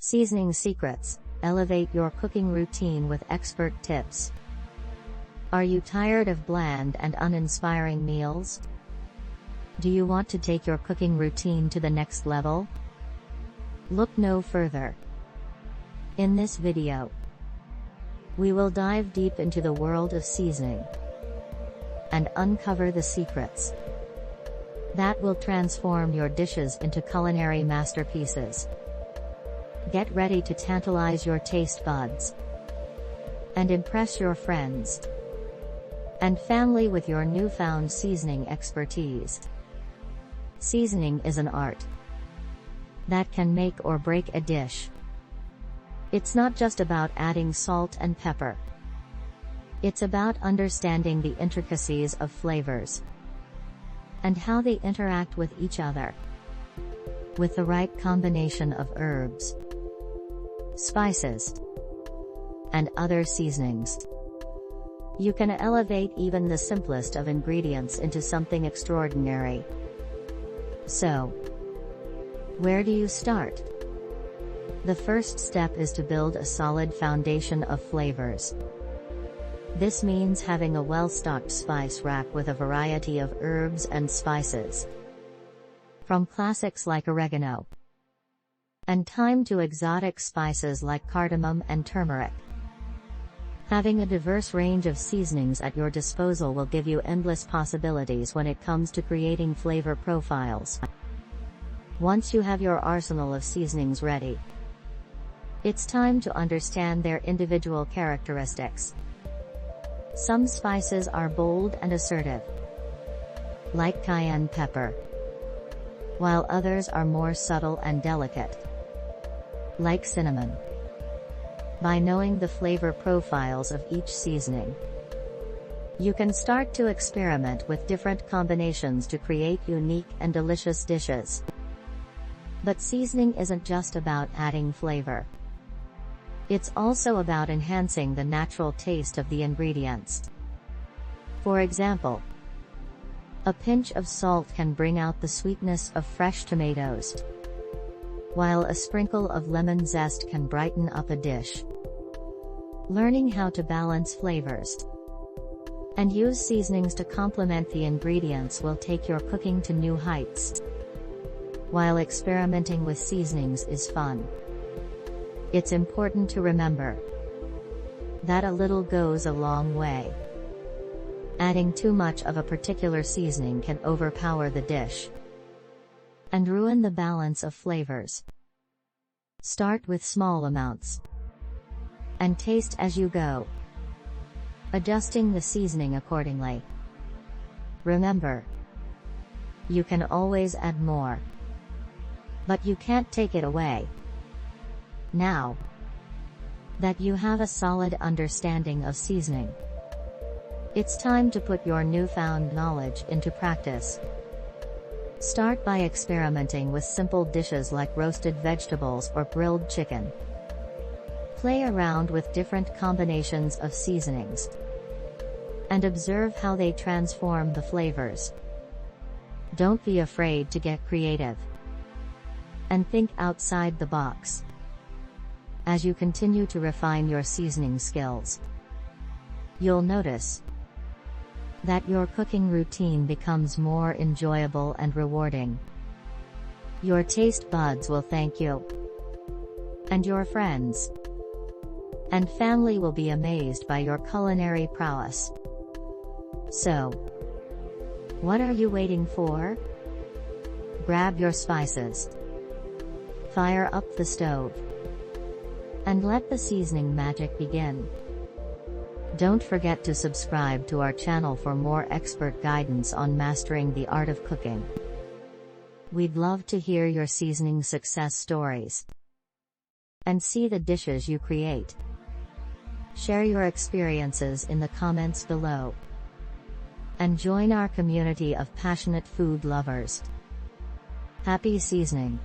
Seasoning secrets. Elevate your cooking routine with expert tips. Are you tired of bland and uninspiring meals? Do you want to take your cooking routine to the next level? Look no further. In this video, we will dive deep into the world of seasoning and uncover the secrets that will transform your dishes into culinary masterpieces. Get ready to tantalize your taste buds and impress your friends and family with your newfound seasoning expertise. Seasoning is an art that can make or break a dish. It's not just about adding salt and pepper. It's about understanding the intricacies of flavors and how they interact with each other. With the right combination of herbs, spices, and other seasonings, you can elevate even the simplest of ingredients into something extraordinary. So, where do you start? The first step is to build a solid foundation of flavors. This means having a well-stocked spice rack with a variety of herbs and spices, from classics like oregano and thyme to exotic spices like cardamom and turmeric. Having a diverse range of seasonings at your disposal will give you endless possibilities when it comes to creating flavor profiles. Once you have your arsenal of seasonings ready, it's time to understand their individual characteristics. Some spices are bold and assertive, like cayenne pepper, while others are more subtle and delicate, like cinnamon. By knowing the flavor profiles of each seasoning, you can start to experiment with different combinations to create unique and delicious dishes. But seasoning isn't just about adding flavor. It's also about enhancing the natural taste of the ingredients. For example, a pinch of salt can bring out the sweetness of fresh tomatoes, while a sprinkle of lemon zest can brighten up a dish. Learning how to balance flavors and use seasonings to complement the ingredients will take your cooking to new heights. While experimenting with seasonings is fun, it's important to remember that a little goes a long way. Adding too much of a particular seasoning can overpower the dish and ruin the balance of flavors. Start with small amounts and taste as you go, adjusting the seasoning accordingly. Remember, you can always add more, but you can't take it away. Now that you have a solid understanding of seasoning, it's time to put your newfound knowledge into practice. Start by experimenting with simple dishes like roasted vegetables or grilled chicken. Play around with different combinations of seasonings and observe how they transform the flavors. Don't be afraid to get creative and think outside the box. As you continue to refine your seasoning skills, you'll notice that your cooking routine becomes more enjoyable and rewarding. Your taste buds will thank you, and your friends and family will be amazed by your culinary prowess. So, what are you waiting for? Grab your spices, fire up the stove, and let the seasoning magic begin. Don't forget to subscribe to our channel for more expert guidance on mastering the art of cooking. We'd love to hear your seasoning success stories and see the dishes you create. Share your experiences in the comments below and join our community of passionate food lovers. Happy seasoning!